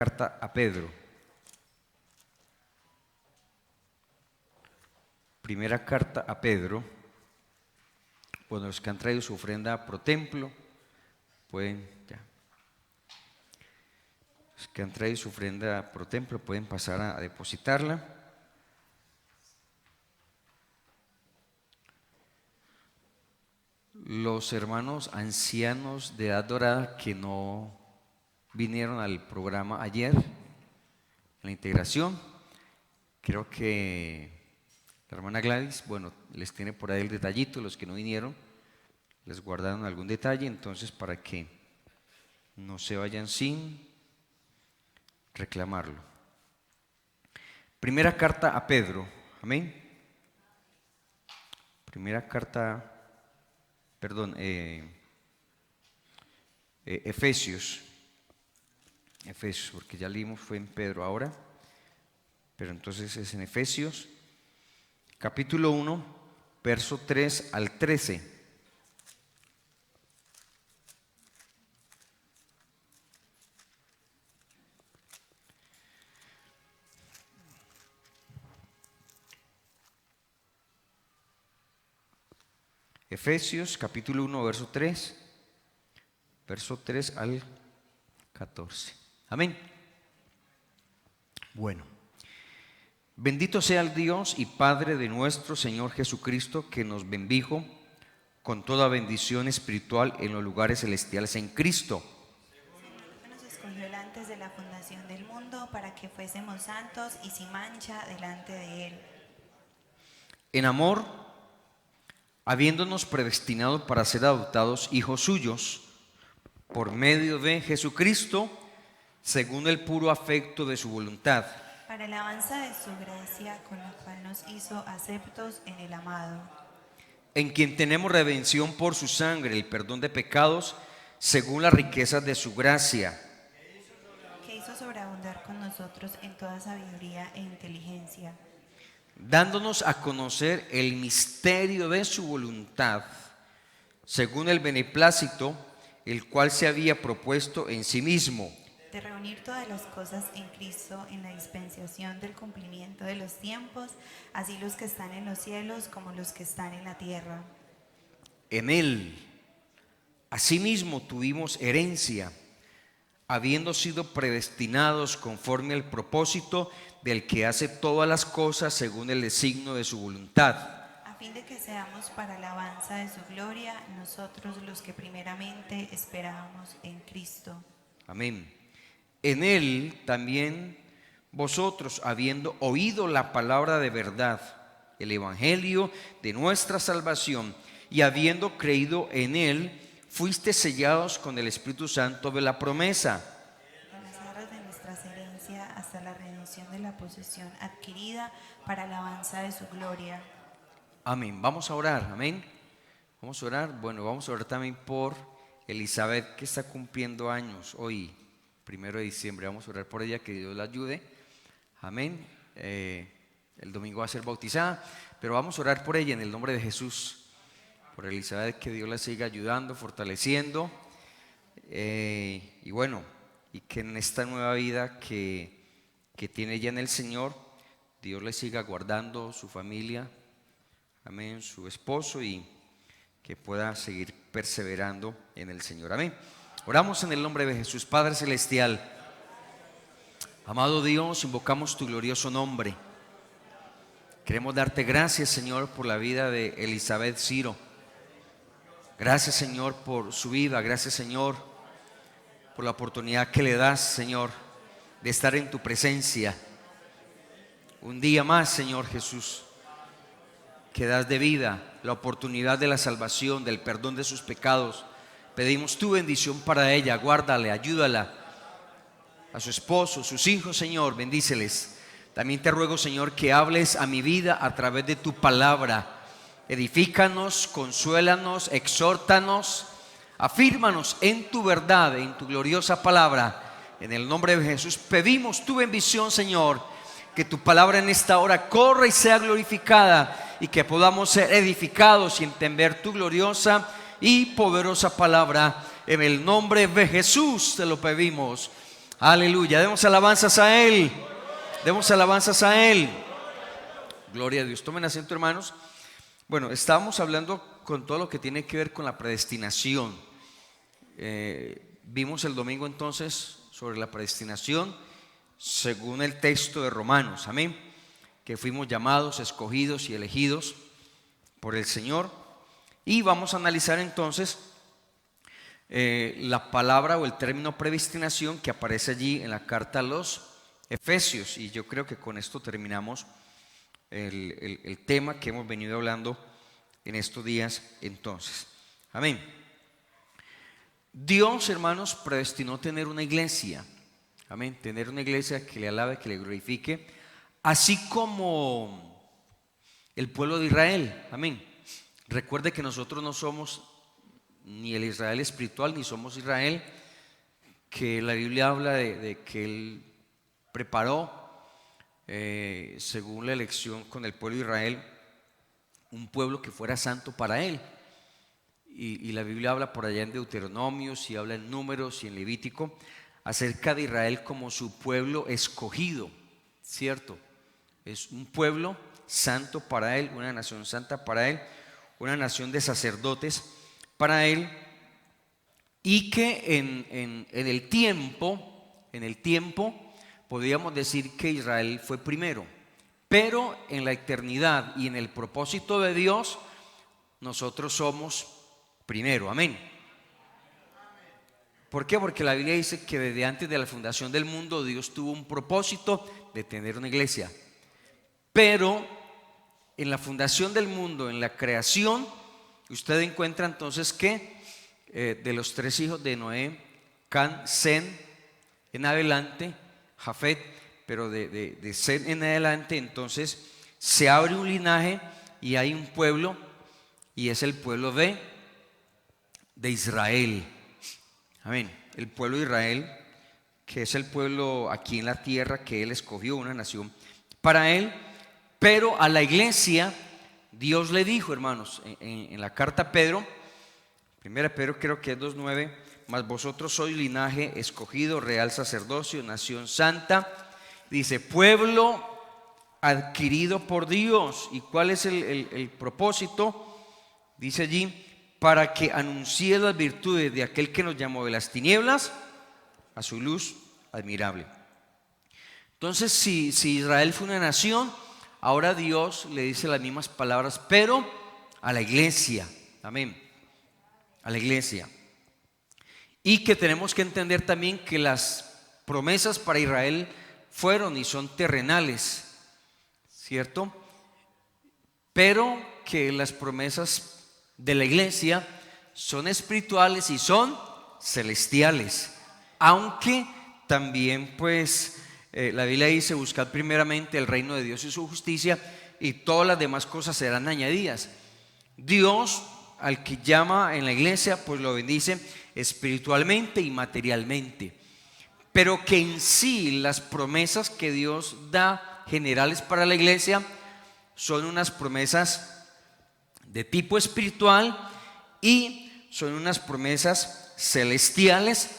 Carta a Pedro. Primera carta a Pedro. Bueno, los que han traído su ofrenda pro templo pueden ya. Los que han traído su ofrenda pro templo pueden pasar a depositarla. Los hermanos ancianos de edad dorada que no vinieron al programa ayer, en la integración, creo que la hermana Gladys, bueno, les tiene por ahí el detallito. Los que no vinieron, les guardaron algún detalle, entonces para que no se vayan sin reclamarlo. Primera carta a Pedro, amén. Primera carta, perdón, Efesios, porque ya leímos, fue en Pedro ahora, pero entonces es en Efesios, capítulo 1, verso 3 al 13. Efesios, capítulo 1, verso 3 al 14. Amén. Bueno. Bendito sea el Dios y Padre de nuestro Señor Jesucristo, que nos bendijo con toda bendición espiritual en los lugares celestiales en Cristo. Nos escogió antes de la fundación del mundo para que fuésemos santos y sin mancha delante de Él. En amor, habiéndonos predestinado para ser adoptados hijos suyos, por medio de Jesucristo, según el puro afecto de su voluntad, para la alabanza de su gracia, con la cual nos hizo aceptos en el amado, en quien tenemos redención por su sangre, el perdón de pecados, según las riquezas de su gracia, que hizo sobreabundar con nosotros en toda sabiduría e inteligencia, dándonos a conocer el misterio de su voluntad, según el beneplácito, el cual se había propuesto en sí mismo, de reunir todas las cosas en Cristo en la dispensación del cumplimiento de los tiempos, así los que están en los cielos como los que están en la tierra. En él, asimismo, tuvimos herencia, habiendo sido predestinados conforme al propósito del que hace todas las cosas según el designio de su voluntad, A fin de que seamos para alabanza de su gloria, nosotros los que primeramente esperábamos en Cristo. amén. En él también vosotros, habiendo oído la palabra de verdad, el evangelio de nuestra salvación, y habiendo creído en él, fuiste sellados con el Espíritu Santo de la promesa, En las arras de nuestra herencia hasta la redención de la posesión adquirida para alabanza de su gloria. amén. Vamos a orar, amén. Vamos a orar. Bueno, vamos a orar también por Elizabeth, que está cumpliendo años hoy, 1 de diciembre. Vamos a orar por ella, que Dios la ayude, amén. El domingo va a ser bautizada, pero vamos a orar por ella en el nombre de Jesús, por Elizabeth, que Dios la siga ayudando, fortaleciendo, y bueno, y que en esta nueva vida que tiene ella en el Señor, Dios le siga guardando su familia, amén, su esposo, y que pueda seguir perseverando en el Señor, amén. Oramos en el nombre de Jesús. Padre celestial, amado Dios, invocamos tu glorioso nombre. Queremos darte gracias, Señor, por la vida de Elizabeth Ciro. Gracias, Señor, por su vida. Gracias, Señor, por la oportunidad que le das, Señor, de estar en tu presencia. Un día más, Señor Jesús, que das de vida, la oportunidad de la salvación, del perdón de sus pecados. Pedimos tu bendición para ella. Guárdale, ayúdala, a su esposo, sus hijos, Señor, bendíceles. También te ruego, Señor, que hables a mi vida a través de tu palabra. Edifícanos, consuélanos, exhórtanos, afírmanos en tu verdad, en tu gloriosa palabra. En el nombre de Jesús pedimos tu bendición, Señor, que tu palabra en esta hora corra y sea glorificada, y que podamos ser edificados y entender tu gloriosa y poderosa palabra. En el nombre de Jesús te lo pedimos. Aleluya, demos alabanzas a Él. Demos alabanzas a Él. Gloria a Dios. Tomen asiento, hermanos. Bueno, estábamos hablando con todo lo que tiene que ver con la predestinación. Vimos el domingo entonces sobre la predestinación según el texto de Romanos, amén, que fuimos llamados, escogidos y elegidos por el Señor. Y vamos a analizar entonces la palabra o el término predestinación que aparece allí en la carta a los Efesios. Y yo creo que con esto terminamos el tema que hemos venido hablando en estos días entonces. Amén. Dios, hermanos, predestinó tener una iglesia. Amén. Tener una iglesia que le alabe, que le glorifique, así como el pueblo de Israel. Amén. Recuerde que nosotros no somos ni el Israel espiritual, ni somos Israel, que la Biblia habla de que Él preparó, según la elección con el pueblo de Israel, un pueblo que fuera santo para Él. Y la Biblia habla por allá en Deuteronomios y habla en Números y en Levítico acerca de Israel como su pueblo escogido, ¿cierto? Es un pueblo santo para Él, una nación santa para Él, una nación de sacerdotes para Él, y que en el tiempo podríamos decir que Israel fue primero, pero en la eternidad y en el propósito de Dios nosotros somos primero, amén. ¿Por qué? Porque la Biblia dice que desde antes de la fundación del mundo Dios tuvo un propósito de tener una iglesia, pero en la fundación del mundo, en la creación, usted encuentra entonces que de los tres hijos de Noé, Can, Sem en adelante, Jafet, pero de Sem en adelante, entonces se abre un linaje y hay un pueblo, y es el pueblo de Israel. Amén. El pueblo de Israel, que es el pueblo aquí en la tierra que Él escogió, una nación para Él. Pero a la iglesia Dios le dijo, hermanos, en la carta a Pedro, primera Pedro creo que es 2:9, mas vosotros sois linaje escogido, real sacerdocio, nación santa, dice, pueblo adquirido por Dios. ¿Y cuál es el propósito? Dice allí, para que anuncie las virtudes de aquel que nos llamó de las tinieblas a su luz admirable. Entonces, si Israel fue una nación, ahora Dios le dice las mismas palabras, pero a la iglesia. Amén. A la iglesia. Y que tenemos que entender también que las promesas para Israel fueron y son terrenales, ¿cierto? Pero que las promesas de la iglesia son espirituales y son celestiales. Aunque también pues la Biblia dice, buscad primeramente el reino de Dios y su justicia, y todas las demás cosas serán añadidas. Dios al que llama en la iglesia pues lo bendice espiritualmente y materialmente, pero que en sí las promesas que Dios da generales para la iglesia son unas promesas de tipo espiritual y son unas promesas celestiales.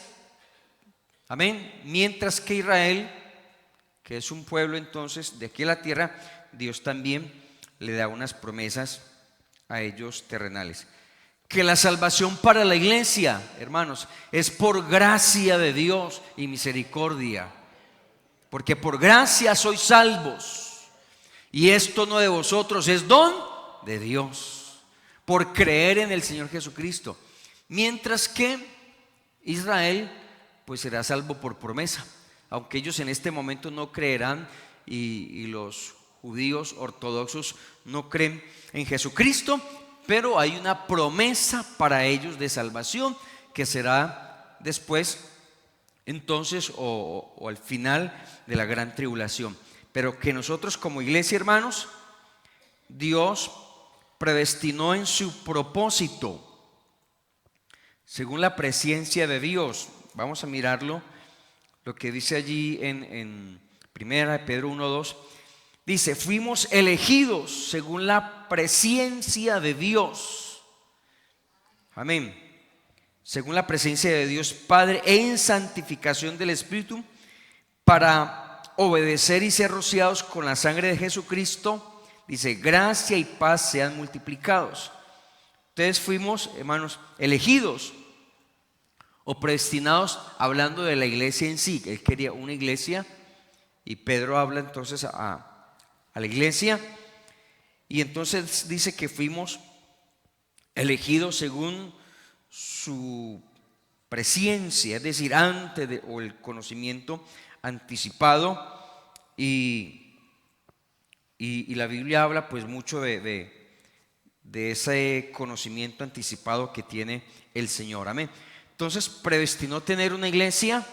Amén. Mientras que Israel, que es un pueblo entonces de aquí a la tierra, Dios también le da unas promesas a ellos terrenales. Que la salvación para la iglesia, hermanos, es por gracia de Dios y misericordia, porque por gracia sois salvos, y esto no de vosotros, es don de Dios, por creer en el Señor Jesucristo. Mientras que Israel pues será salvo por promesa, aunque ellos en este momento no creerán, y los judíos ortodoxos no creen en Jesucristo, pero hay una promesa para ellos de salvación que será después entonces o al final de la gran tribulación. Pero que nosotros como iglesia, hermanos, Dios predestinó en su propósito según la presencia de Dios. Vamos a mirarlo, lo que dice allí en primera Pedro 1:2. Dice, fuimos elegidos según la presencia de Dios. Amén. Según la presencia de Dios Padre, en santificación del Espíritu, para obedecer y ser rociados con la sangre de Jesucristo, dice, gracia y paz sean multiplicados. Entonces fuimos, hermanos, elegidos o predestinados, hablando de la iglesia en sí. Él quería una iglesia y Pedro habla entonces a la iglesia, y entonces dice que fuimos elegidos según su presciencia, es decir, antes de, o el conocimiento anticipado, y la Biblia habla pues mucho de ese conocimiento anticipado que tiene el Señor, amén. Entonces predestinó tener una iglesia,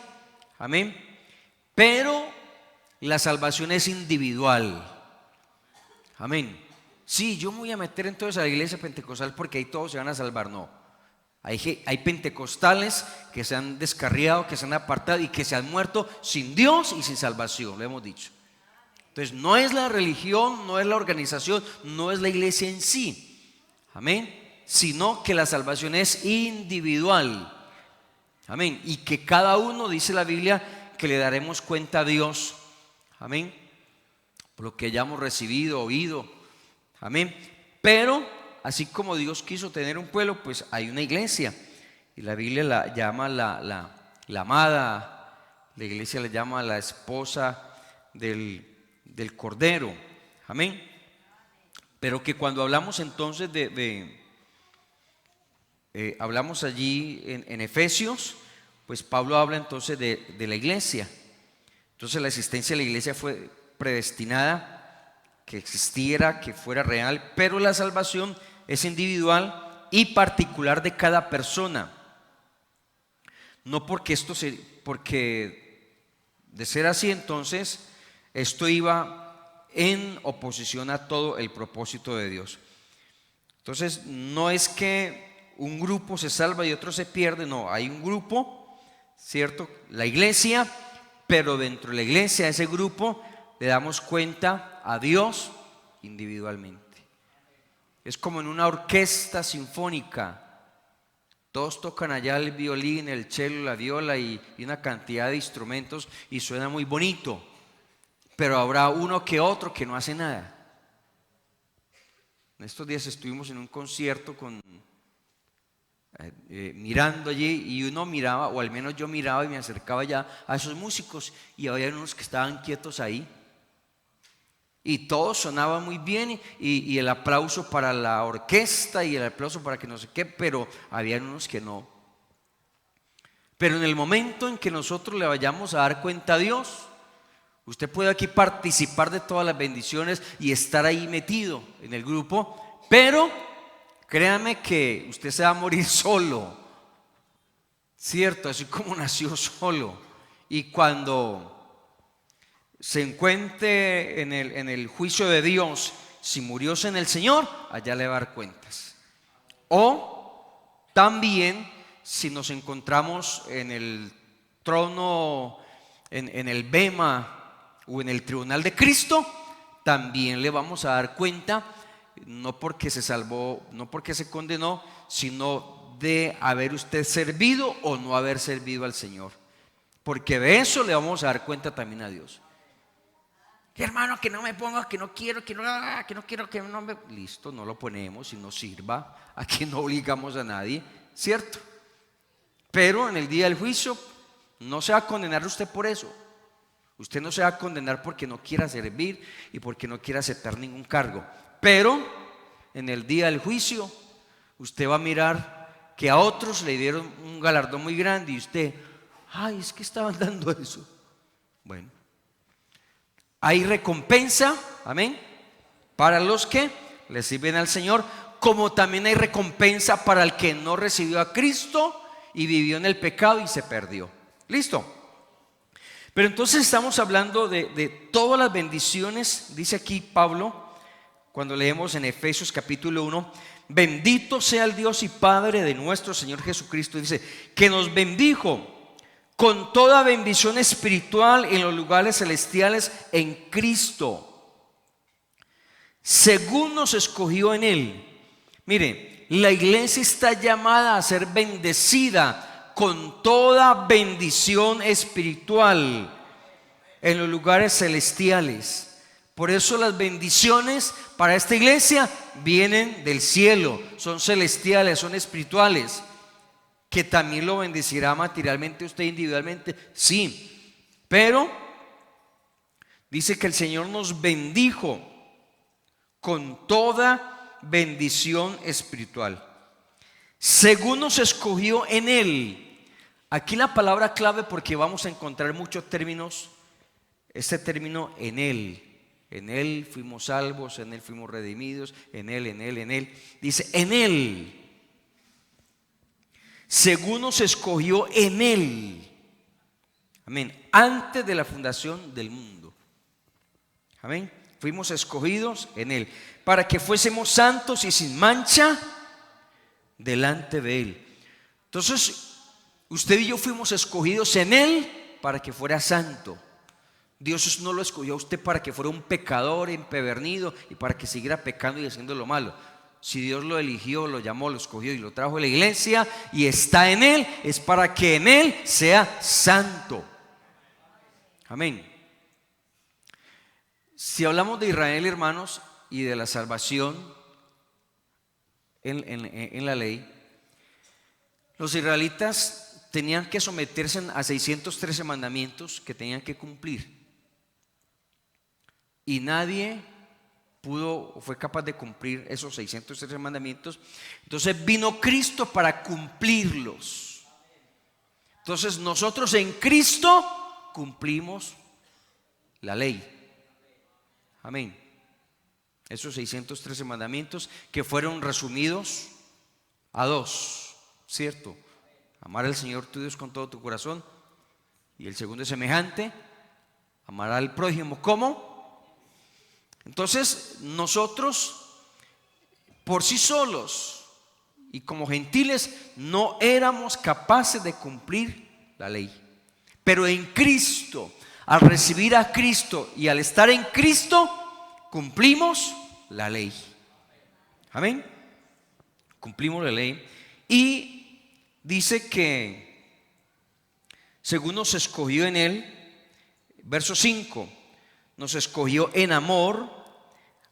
amén, pero la salvación es individual, amén. Sí, yo me voy a meter entonces a la iglesia pentecostal porque ahí todos se van a salvar. No, hay pentecostales que se han descarriado, que se han apartado y que se han muerto sin Dios y sin salvación, lo hemos dicho. Entonces no es la religión, no es la organización, no es la iglesia en sí, amén, sino que la salvación es individual, amén, y que cada uno, dice la Biblia, que le daremos cuenta a Dios, amén, por lo que hayamos recibido, oído, amén. Pero así como Dios quiso tener un pueblo, pues hay una iglesia, y la Biblia la llama la amada, la iglesia la llama la esposa del Cordero, amén. Pero que cuando hablamos entonces hablamos allí en Efesios, pues Pablo habla entonces de la iglesia. Entonces la existencia de la iglesia fue predestinada, que existiera, que fuera real, pero la salvación es individual y particular de cada persona. No porque porque de ser así, entonces esto iba en oposición a todo el propósito de Dios. Entonces no es que un grupo se salva y otro se pierde, no, hay un grupo, ¿cierto? La iglesia, pero dentro de la iglesia, a ese grupo le damos cuenta a Dios individualmente. Es como en una orquesta sinfónica. Todos tocan allá el violín, el cello, la viola y una cantidad de instrumentos, y suena muy bonito, pero habrá uno que otro que no hace nada. En estos días estuvimos en un concierto mirando allí, y uno miraba, o al menos yo miraba y me acercaba ya a esos músicos, y había unos que estaban quietos ahí, y todo sonaba muy bien, y el aplauso para la orquesta y el aplauso para que no sé qué, pero había unos que no. Pero en el momento en que nosotros le vayamos a dar cuenta a Dios, usted puede aquí participar de todas las bendiciones y estar ahí metido en el grupo, pero créame que usted se va a morir solo, ¿cierto? Así como nació solo. Y cuando se encuentre en el juicio de Dios, si murióse en el Señor, allá le va a dar cuentas. O también si nos encontramos en el trono, en el bema o en el tribunal de Cristo, también le vamos a dar cuenta, no porque se salvó, no porque se condenó, sino de haber usted servido o no haber servido al Señor, porque de eso le vamos a dar cuenta también a Dios. Hermano, que no me ponga, que no quiero, que no quiero, que no me... Listo, no lo ponemos y no sirva. Aquí no obligamos a nadie, ¿cierto? Pero en el día del juicio no se va a condenar usted por eso. Usted no se va a condenar porque no quiera servir y porque no quiera aceptar ningún cargo. Pero en el día del juicio usted va a mirar que a otros le dieron un galardón muy grande y usted, ay, es que estaban dando eso. Bueno, hay recompensa, amén, para los que le sirven al Señor, como también hay recompensa para el que no recibió a Cristo y vivió en el pecado y se perdió. ¿Listo? Pero entonces estamos hablando de todas las bendiciones, dice aquí Pablo, cuando leemos en Efesios capítulo 1, bendito sea el Dios y Padre de nuestro Señor Jesucristo, dice, que nos bendijo con toda bendición espiritual en los lugares celestiales en Cristo, según nos escogió en Él. Mire, la iglesia está llamada a ser bendecida con toda bendición espiritual en los lugares celestiales. Por eso las bendiciones para esta iglesia vienen del cielo, son celestiales, son espirituales. Que también lo bendecirá materialmente usted individualmente, sí, pero dice que el Señor nos bendijo con toda bendición espiritual, según nos escogió en Él. Aquí la palabra clave, porque vamos a encontrar muchos términos, este término en Él. En Él fuimos salvos, en Él fuimos redimidos, en Él, en Él, en Él. Dice en Él, según nos escogió en Él. Amén. Antes de la fundación del mundo. Amén. Fuimos escogidos en Él, para que fuésemos santos y sin mancha delante de Él. Entonces, usted y yo fuimos escogidos en Él para que fuera santo. Dios no lo escogió a usted para que fuera un pecador empedernido y para que siguiera pecando y haciendo lo malo. Si Dios lo eligió, lo llamó, lo escogió y lo trajo a la iglesia y está en Él, es para que en Él sea santo. Amén. Si hablamos de Israel, hermanos, y de la salvación en la ley, los israelitas tenían que someterse a 613 mandamientos que tenían que cumplir. Y nadie pudo o fue capaz de cumplir esos 613 mandamientos. Entonces vino Cristo para cumplirlos. Entonces nosotros en Cristo cumplimos la ley. Amén. Esos 613 mandamientos que fueron resumidos a dos, ¿cierto? Amar al Señor tu Dios con todo tu corazón. Y el segundo es semejante, amar al prójimo como. Entonces nosotros por sí solos y como gentiles no éramos capaces de cumplir la ley. Pero en Cristo, al recibir a Cristo y al estar en Cristo, cumplimos la ley. Amén. Cumplimos la ley. Y dice que según nos escogió en Él, verso 5, nos escogió en amor,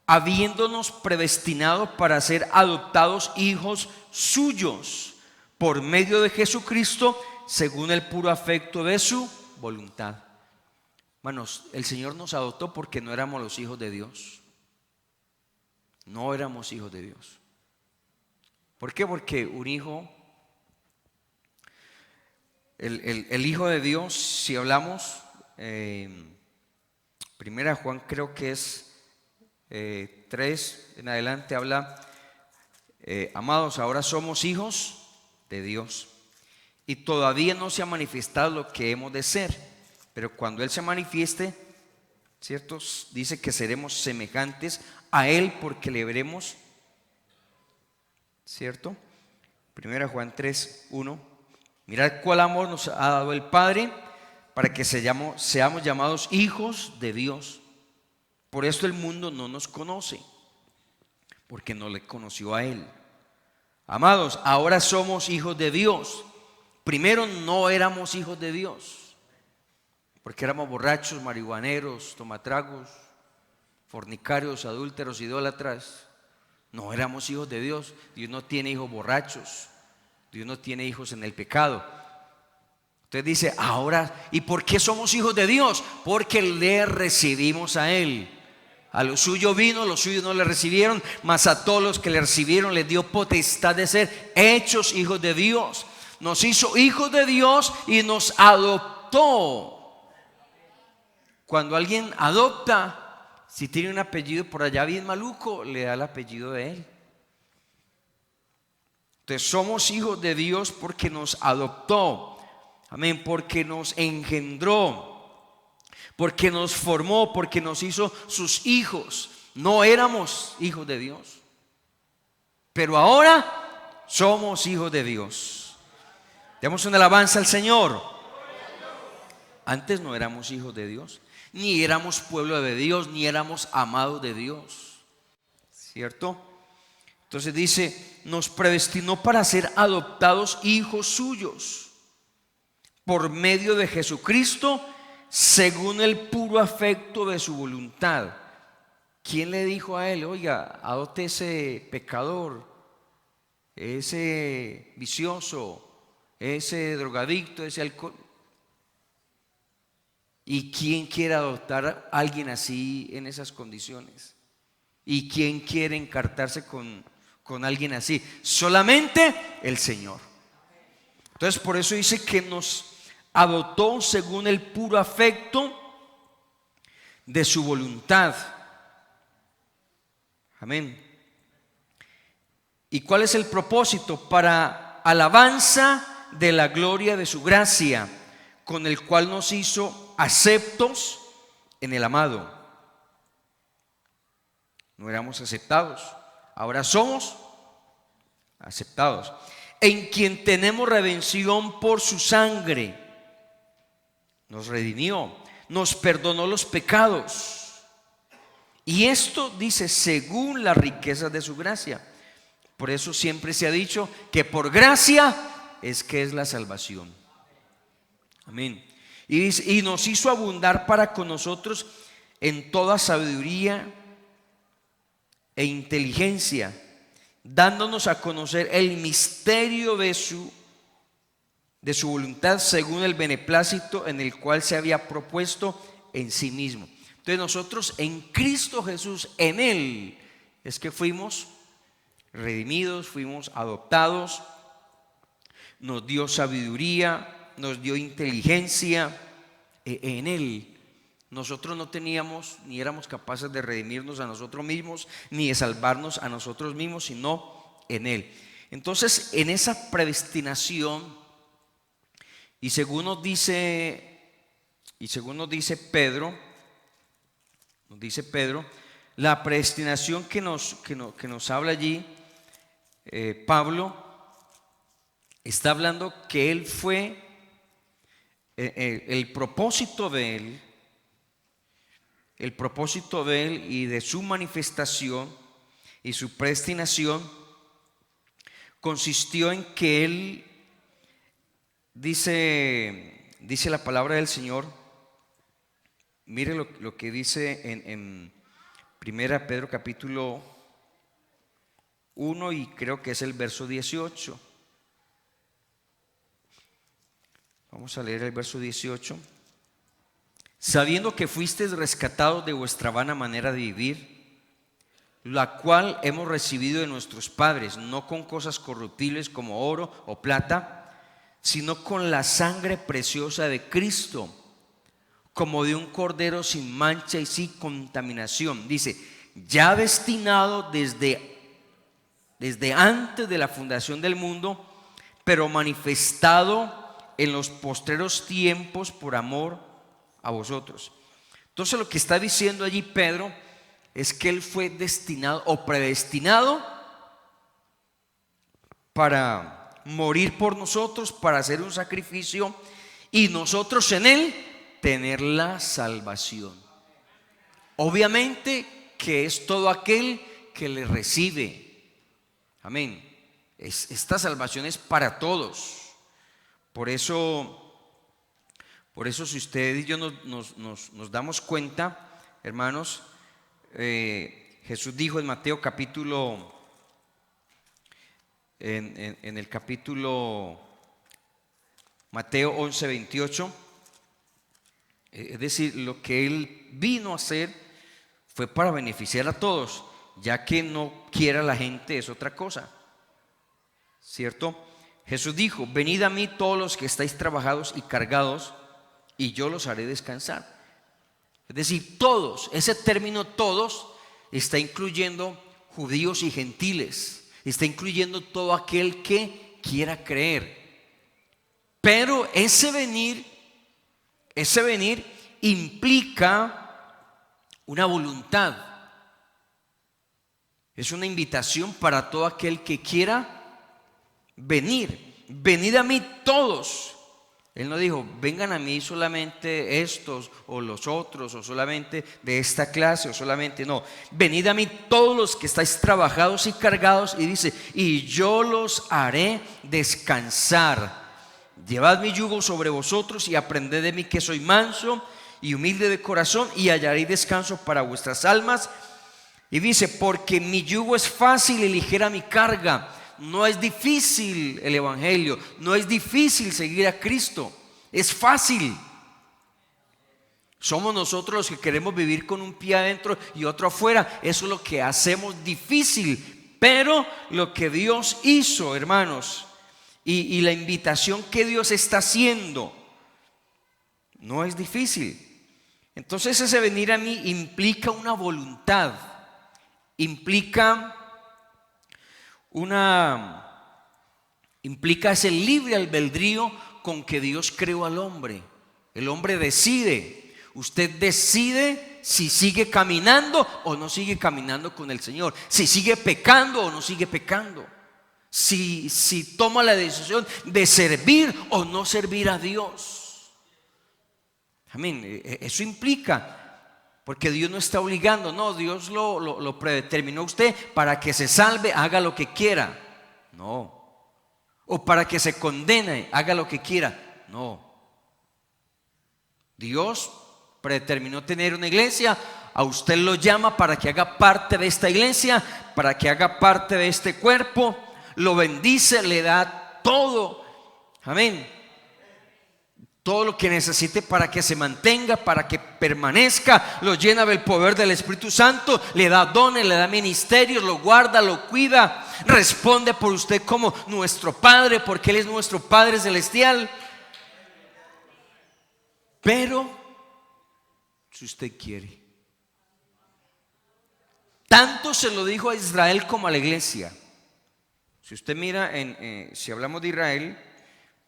habiéndonos predestinado para ser adoptados hijos suyos por medio de Jesucristo, según el puro afecto de su voluntad. Hermanos, el Señor nos adoptó porque no éramos los hijos de Dios. No éramos hijos de Dios. ¿Por qué? Porque un hijo, el hijo de Dios, si hablamos, Primera Juan creo que es 3 en adelante, habla, amados, ahora somos hijos de Dios y todavía no se ha manifestado lo que hemos de ser, pero cuando Él se manifieste, ¿cierto? Dice que seremos semejantes a Él porque le veremos, ¿cierto? Primera Juan 3:1. Mirad cuál amor nos ha dado el Padre para que seamos llamados hijos de Dios. Por esto el mundo no nos conoce, porque no le conoció a Él. Amados, ahora somos hijos de Dios. Primero no éramos hijos de Dios, porque éramos borrachos, marihuaneros, tomatragos, fornicarios, adúlteros, idólatras. No éramos hijos de Dios. Dios no tiene hijos borrachos. Dios no tiene hijos en el pecado. Usted dice, ahora, ¿y por qué somos hijos de Dios? Porque le recibimos a Él. A los suyos vino, los suyos no le recibieron, mas a todos los que le recibieron les dio potestad de ser hechos hijos de Dios. Nos hizo hijos de Dios y nos adoptó. Cuando alguien adopta, si tiene un apellido por allá bien maluco, le da el apellido de él. Entonces somos hijos de Dios porque nos adoptó. Amén, porque nos engendró, porque nos formó, porque nos hizo sus hijos. No éramos hijos de Dios, pero ahora somos hijos de Dios. Demos una alabanza al Señor. Antes no éramos hijos de Dios, ni éramos pueblo de Dios, ni éramos amados de Dios, ¿cierto? Entonces dice, nos predestinó para ser adoptados hijos suyos por medio de Jesucristo, según el puro afecto de su voluntad. ¿Quién le dijo a él, oiga, adopte ese pecador, ese vicioso, ese drogadicto, ese alcohol? ¿Y quién quiere adoptar a alguien así en esas condiciones? ¿Y quién quiere encartarse con alguien así? Solamente el Señor. Entonces por eso dice que nos adoptó según el puro afecto de su voluntad. Amén. ¿Y cuál es el propósito? Para alabanza de la gloria de su gracia, con el cual nos hizo aceptos en el amado. No éramos aceptados, ahora somos aceptados. En quien tenemos redención por su sangre. Nos redimió, nos perdonó los pecados. Y esto dice según las riquezas de su gracia. Por eso siempre se ha dicho que por gracia es que es la salvación. Amén. Y dice, y nos hizo abundar para con nosotros en toda sabiduría e inteligencia, dándonos a conocer el misterio de su voluntad según el beneplácito en el cual se había propuesto en sí mismo. Entonces nosotros en Cristo Jesús, en Él, es que fuimos redimidos, fuimos adoptados, nos dio sabiduría, nos dio inteligencia. En Él nosotros no teníamos ni éramos capaces de redimirnos a nosotros mismos, ni de salvarnos a nosotros mismos, sino en Él. Entonces en esa predestinación, y según nos dice Pedro, la predestinación que nos habla allí, Pablo está hablando que él fue, el propósito de él y de su manifestación y su predestinación consistió en que él, dice la palabra del Señor. Mire lo que dice en 1 Pedro capítulo 1 y creo que es el verso 18. Vamos a leer el verso 18. Sabiendo que fuisteis rescatados de vuestra vana manera de vivir, la cual hemos recibido de nuestros padres, no con cosas corruptibles como oro o plata, sino con la sangre preciosa de Cristo, como de un cordero sin mancha y sin contaminación. Dice, ya destinado desde antes de la fundación del mundo, pero manifestado en los postreros tiempos por amor a vosotros. Entonces lo que está diciendo allí Pedro es que él fue destinado o predestinado para morir por nosotros, para hacer un sacrificio y nosotros en él tener la salvación. Obviamente que es todo aquel que le recibe. Amén. Esta salvación es para todos. Por eso si ustedes y yo nos damos cuenta, hermanos, Jesús dijo en Mateo capítulo, en el capítulo Mateo 11:28, es decir, lo que Él vino a hacer fue para beneficiar a todos, ya que no quiera la gente es otra cosa, ¿cierto? Jesús dijo, venid a mí todos los que estáis trabajados y cargados, y yo los haré descansar. Es decir, todos, ese término todos está incluyendo judíos y gentiles, está incluyendo todo aquel que quiera creer. Pero ese venir implica una voluntad. Es una invitación para todo aquel que quiera venir. Venid a mí todos. Él no dijo, vengan a mí solamente estos o los otros, o solamente de esta clase, o solamente no. Venid a mí todos los que estáis trabajados y cargados, y dice, y yo los haré descansar. Llevad mi yugo sobre vosotros y aprended de mí, que soy manso y humilde de corazón, y hallaréis descanso para vuestras almas. Y dice, porque mi yugo es fácil y ligera mi carga. No es difícil el evangelio, no es difícil seguir a Cristo, es fácil. Somos nosotros los que queremos vivir con un pie adentro y otro afuera. Eso es lo que hacemos difícil. Pero lo que Dios hizo, hermanos, y la invitación que Dios está haciendo, no es difícil. Entonces ese venir a mí implica una voluntad, implica ese libre albedrío con que Dios creó al hombre. El hombre decide. Usted decide si sigue caminando o no sigue caminando con el Señor, si sigue pecando o no sigue pecando, si toma la decisión de servir o no servir a Dios. Amén. Eso implica, porque Dios no está obligando, no, Dios lo predeterminó usted para que se salve, haga lo que quiera, no. O para que se condene, haga lo que quiera, no. Dios predeterminó tener una iglesia, a usted lo llama para que haga parte de esta iglesia, para que haga parte de este cuerpo, lo bendice, le da todo, amén, todo lo que necesite para que se mantenga, para que permanezca, lo llena del poder del Espíritu Santo, le da dones, le da ministerios, lo guarda, lo cuida, responde por usted como nuestro Padre, porque Él es nuestro Padre celestial. Pero si usted quiere, tanto se lo dijo a Israel como a la iglesia. Si usted mira, si hablamos de Israel,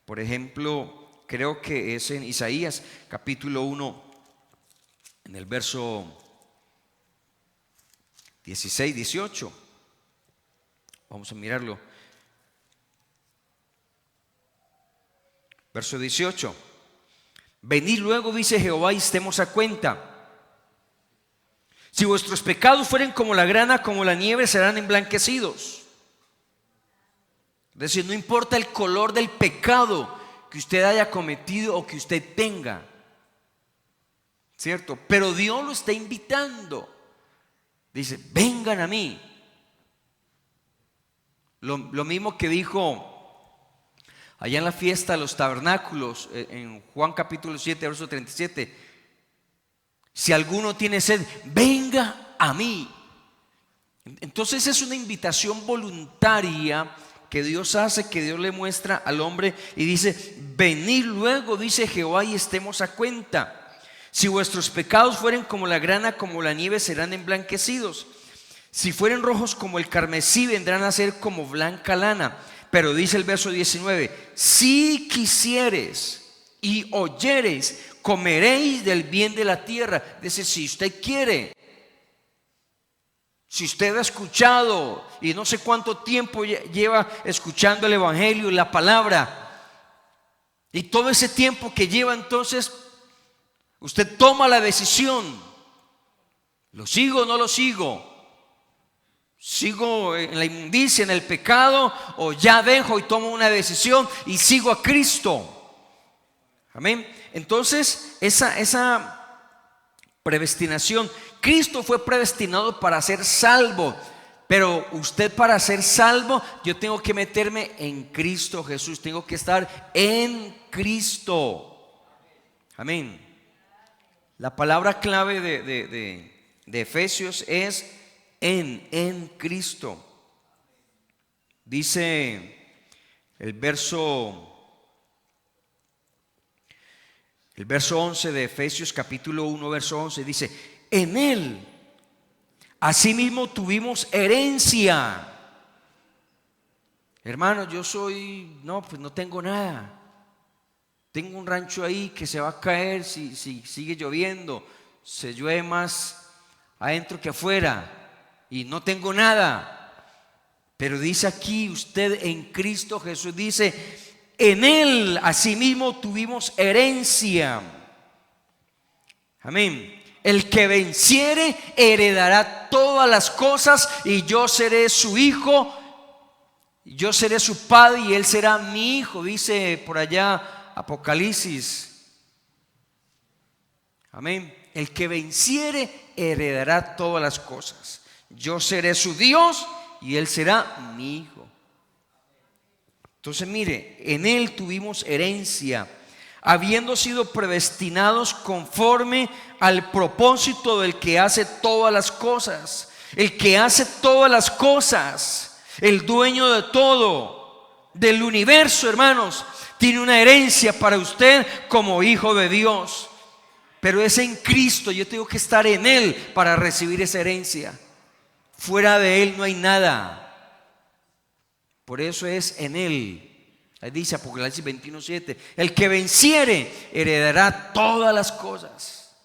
por ejemplo, creo que es en Isaías capítulo 1, en el verso 16, 18. Vamos a mirarlo. Verso 18. Venid luego, dice Jehová, y estemos a cuenta. Si vuestros pecados fueren como la grana, como la nieve, serán emblanquecidos. Es decir, no importa el color del pecado que usted haya cometido o que usted tenga, ¿cierto? Pero Dios lo está invitando. Dice, vengan a mí. Lo mismo que dijo allá en la fiesta de los tabernáculos, en Juan capítulo 7, verso 37. Si alguno tiene sed, venga a mí. Entonces es una invitación voluntaria que Dios hace, que Dios le muestra al hombre, y dice, venid luego, dice Jehová, y estemos a cuenta. Si vuestros pecados fueren como la grana, como la nieve, serán emblanquecidos. Si fueren rojos como el carmesí, vendrán a ser como blanca lana. Pero dice el verso 19, si quisieres y oyereis, comeréis del bien de la tierra. Dice, si usted quiere, si usted ha escuchado y no sé cuánto tiempo lleva escuchando el evangelio y la palabra, y todo ese tiempo que lleva, entonces usted toma la decisión, ¿lo sigo o no lo sigo? ¿Sigo en la inmundicia, en el pecado, o ya dejo y tomo una decisión y sigo a Cristo? Amén. Entonces esa predestinación, Cristo fue predestinado para ser salvo, pero usted, para ser salvo, yo tengo que meterme en Cristo Jesús, tengo que estar en Cristo. Amén. La palabra clave de Efesios es en Cristo. Dice el verso 11 de Efesios capítulo 1, verso 11, dice, en Él asimismo tuvimos herencia. Hermano, pues no tengo nada. Tengo un rancho ahí que se va a caer si sigue lloviendo. Se llueve más adentro que afuera y no tengo nada. Pero dice aquí, usted en Cristo Jesús, dice, en Él asimismo tuvimos herencia. Amén. El que venciere heredará todas las cosas, y yo seré su hijo, yo seré su padre y él será mi hijo, dice por allá Apocalipsis. Amén. El que venciere heredará todas las cosas. Yo seré su Dios y él será mi hijo. Entonces mire, en él tuvimos herencia, habiendo sido predestinados conforme al propósito del que hace todas las cosas. El que hace todas las cosas, el dueño de todo, del universo, hermanos, tiene una herencia para usted como hijo de Dios. Pero es en Cristo, yo tengo que estar en él para recibir esa herencia. Fuera de él no hay nada. Por eso es en él. Ahí dice Apocalipsis 21:7, el que venciere heredará todas las cosas.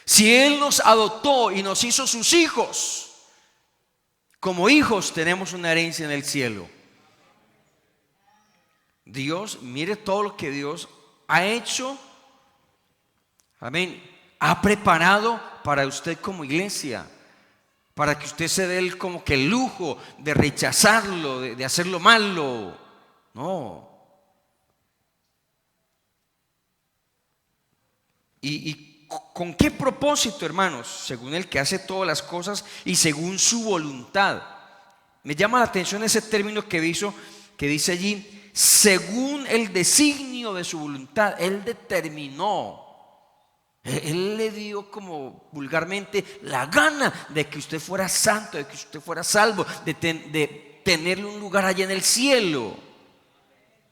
Si él nos adoptó y nos hizo sus hijos, como hijos tenemos una herencia en el cielo. Dios, mire todo lo que Dios ha hecho. Amén. Ha preparado para usted como iglesia, para que usted se dé como que el lujo de rechazarlo, de hacerlo malo. No. ¿Y con qué propósito, hermanos? Según el que hace todas las cosas y según su voluntad. Me llama la atención ese término que dice allí, según el designio de su voluntad. Él determinó. Él le dio, como vulgarmente, la gana de que usted fuera santo, de que usted fuera salvo, de tenerle un lugar allá en el cielo.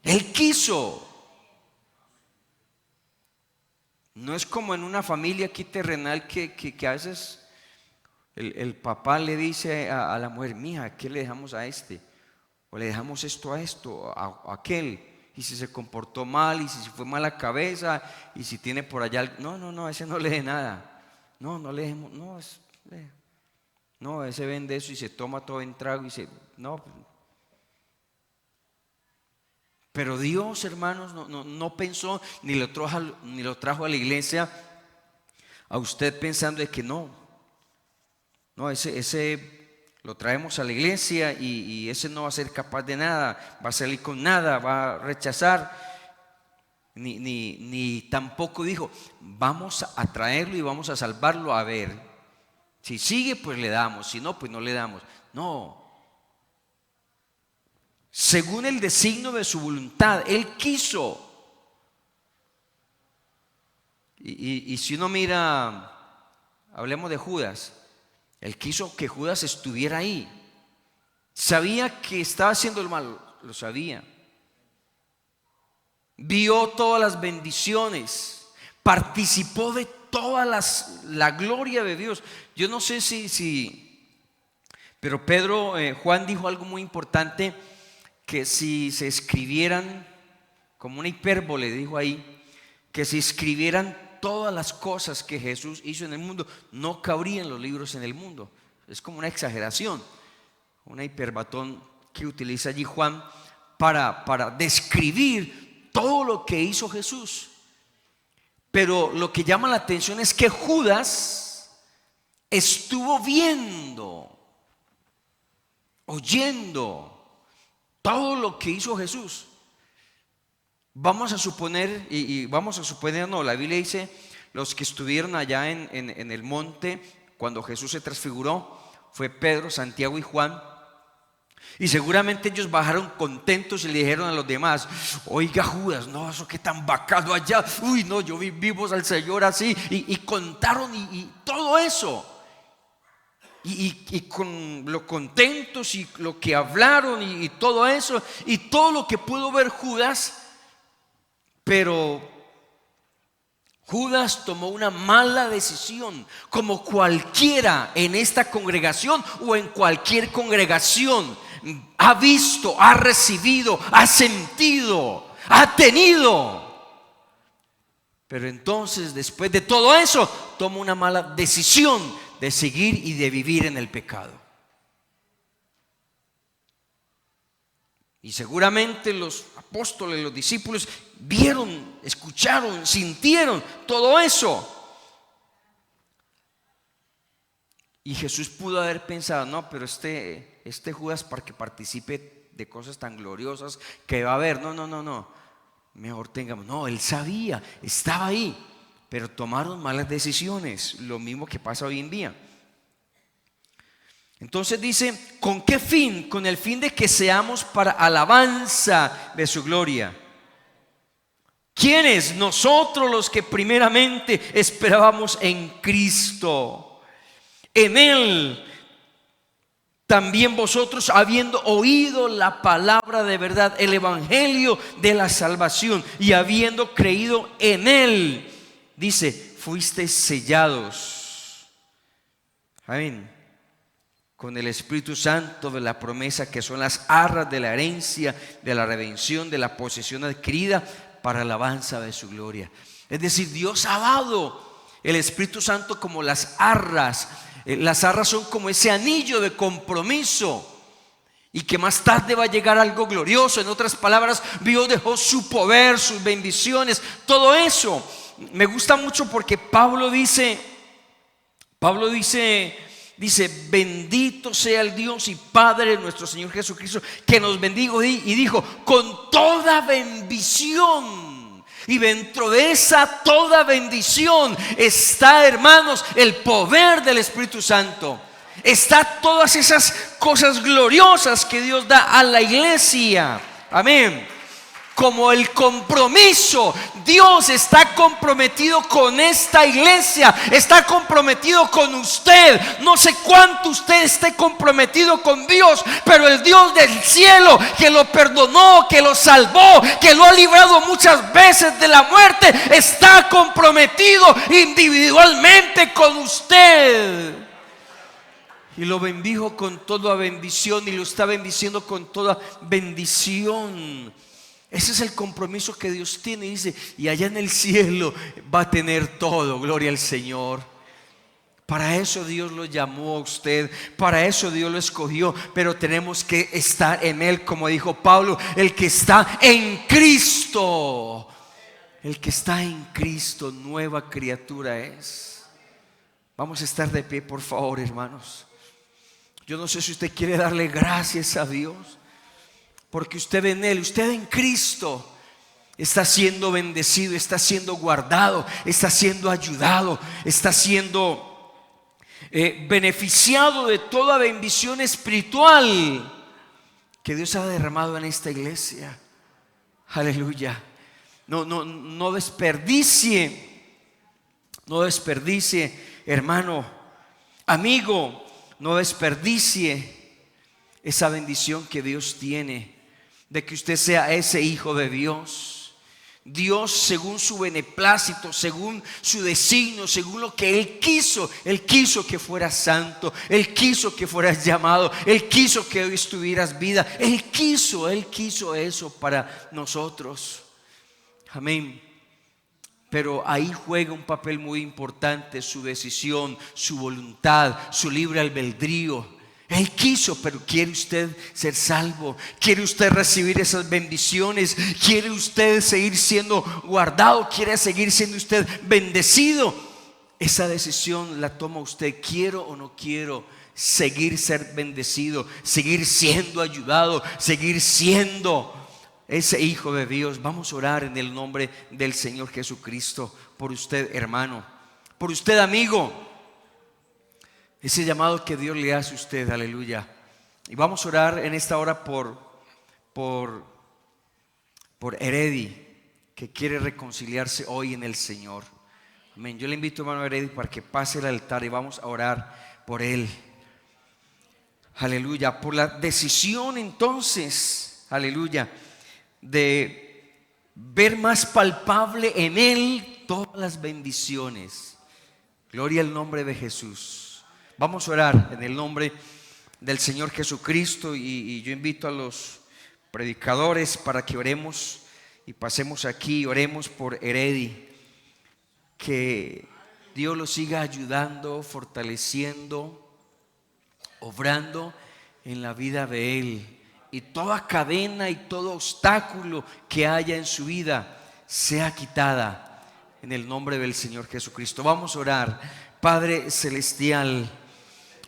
Él quiso. No es como en una familia aquí terrenal que a veces el papá le dice a la mujer, mija, ¿qué le dejamos a este? O le dejamos esto a aquel. Y si se comportó mal, y si se fue mala cabeza, y si tiene por allá, no, ese no le dé nada. No le dejemos, no, ese vende eso y se toma todo en trago y no. Pero Dios, hermanos, no pensó ni lo trajo a la iglesia a usted pensando de que no, ese lo traemos a la iglesia y ese no va a ser capaz de nada, va a salir con nada, va a rechazar. Ni tampoco dijo, vamos a traerlo y vamos a salvarlo, a ver. Si sigue, pues le damos, si no, pues no le damos. No. Según el designio de su voluntad, él quiso. Y si uno mira, hablemos de Judas. Él quiso que Judas estuviera ahí. Sabía que estaba haciendo el mal, lo sabía. Vio todas las bendiciones, participó de toda la gloria de Dios. Yo no sé pero Juan dijo algo muy importante, que si se escribieran, como una hipérbole dijo ahí, que si escribieran todas las cosas que Jesús hizo en el mundo, no cabrían los libros en el mundo. Es como una exageración, una hiperbatón que utiliza allí Juan para describir todo lo que hizo Jesús. Pero lo que llama la atención es que Judas estuvo viendo, oyendo todo lo que hizo Jesús. Vamos a suponer, no, la Biblia dice, los que estuvieron allá en el monte cuando Jesús se transfiguró, fue Pedro, Santiago y Juan. Y seguramente ellos bajaron contentos y le dijeron a los demás, oiga Judas, no, eso que tan bacano allá, uy no, yo vimos al Señor así, y contaron y todo eso. Y con lo contentos y lo que hablaron y todo eso, y todo lo que pudo ver Judas. Pero Judas tomó una mala decisión, como cualquiera en esta congregación o en cualquier congregación ha visto, ha recibido, ha sentido, ha tenido. Pero entonces, después de todo eso, toma una mala decisión de seguir y de vivir en el pecado. Y seguramente los apóstoles, los discípulos vieron, escucharon, sintieron todo eso. Y Jesús pudo haber pensado, no, pero este Judas, para que participe de cosas tan gloriosas que va a haber, no, mejor tengamos. No, él sabía, estaba ahí, pero tomaron malas decisiones, lo mismo que pasa hoy en día. Entonces dice, ¿con qué fin? Con el fin de que seamos para alabanza de su gloria. ¿Quiénes? Nosotros, los que primeramente esperábamos en Cristo. En Él también vosotros, habiendo oído la palabra de verdad, el evangelio de la salvación, y habiendo creído en Él, dice, fuisteis sellados. Amén. Con el Espíritu Santo de la promesa, que son las arras de la herencia, de la redención, de la posesión adquirida para alabanza de su gloria. Es decir, Dios ha dado el Espíritu Santo como las arras. Las arras son como ese anillo de compromiso, y que más tarde va a llegar algo glorioso. En otras palabras, Dios dejó su poder, sus bendiciones, todo eso. Me gusta mucho porque Pablo dice, bendito sea el Dios y Padre de nuestro Señor Jesucristo, que nos bendijo, y dijo, con toda bendición. Y dentro de esa toda bendición está, hermanos, el poder del Espíritu Santo. Está todas esas cosas gloriosas que Dios da a la iglesia. Amén. Como el compromiso. Dios está comprometido con esta iglesia, está comprometido con usted. No sé cuánto usted esté comprometido con Dios, pero el Dios del cielo, que lo perdonó, que lo salvó, que lo ha librado muchas veces de la muerte, está comprometido individualmente con usted. Y lo bendijo con toda bendición, y lo está bendiciendo con toda bendición. Ese es el compromiso que Dios tiene. Y dice, y allá en el cielo va a tener todo. Gloria al Señor. Para eso Dios lo llamó a usted, para eso Dios lo escogió. Pero tenemos que estar en Él, como dijo Pablo, el que está en Cristo. El que está en Cristo, nueva criatura es. Vamos a estar de pie, por favor, hermanos. Yo no sé si usted quiere darle gracias a Dios, porque usted en Él, usted en Cristo, está siendo bendecido, está siendo guardado, está siendo ayudado, está siendo beneficiado de toda bendición espiritual que Dios ha derramado en esta iglesia. Aleluya. No desperdicie, hermano, amigo, no desperdicie esa bendición que Dios tiene de que usted sea ese hijo de Dios. Dios, según su beneplácito, según su designio, según lo que Él quiso que fueras santo, Él quiso que fueras llamado, Él quiso que hoy tuvieras vida, Él quiso eso para nosotros. Amén. Pero ahí juega un papel muy importante su decisión, su voluntad, su libre albedrío. Él quiso, pero ¿quiere usted ser salvo? ¿Quiere usted recibir esas bendiciones? ¿Quiere usted seguir siendo guardado? ¿Quiere seguir siendo usted bendecido? Esa decisión la toma usted. ¿Quiero o no quiero seguir ser bendecido? Seguir siendo ayudado, seguir siendo ese hijo de Dios. Vamos a orar en el nombre del Señor Jesucristo por usted, hermano, por usted, amigo. Ese llamado que Dios le hace a usted, aleluya. Y vamos a orar en esta hora por Heredi, que quiere reconciliarse hoy en el Señor. Amén. Yo le invito, hermano Heredi, para que pase al altar y vamos a orar por él. Aleluya. Por la decisión entonces, aleluya, de ver más palpable en él todas las bendiciones. Gloria al nombre de Jesús. Vamos a orar en el nombre del Señor Jesucristo, y yo invito a los predicadores para que oremos y pasemos aquí, oremos por Heredi, que Dios lo siga ayudando, fortaleciendo, obrando en la vida de él, y toda cadena y todo obstáculo que haya en su vida sea quitada en el nombre del Señor Jesucristo. Vamos a orar. Padre celestial,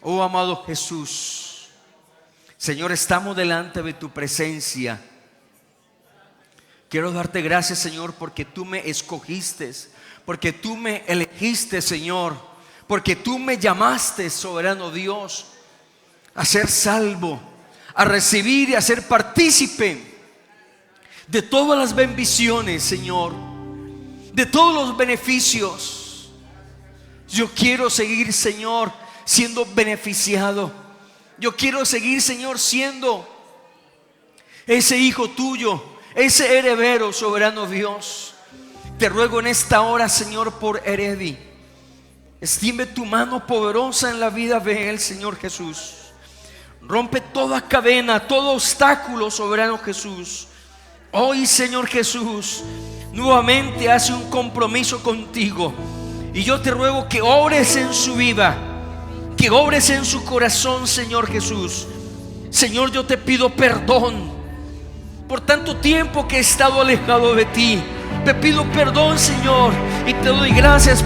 Oh amado Jesús, Señor, estamos delante de tu presencia. Quiero darte gracias, Señor, porque tú me escogiste, porque tú me elegiste, Señor, porque tú me llamaste, soberano Dios, a ser salvo, a recibir y a ser partícipe de todas las bendiciones, Señor, de todos los beneficios. Yo quiero seguir, Señor, siendo beneficiado. Yo quiero seguir, Señor, siendo ese hijo tuyo, ese heredero, soberano Dios. Te ruego en esta hora, Señor, por Eredi. Extiende tu mano poderosa en la vida de él, Señor Jesús. Rompe toda cadena, todo obstáculo, soberano Jesús. Hoy, Señor Jesús, nuevamente hace un compromiso contigo. Y yo te ruego que obres en su vida, que obres en su corazón, Señor Jesús. Señor, yo te pido perdón por tanto tiempo que he estado alejado de ti. Te pido perdón, Señor, y te doy gracias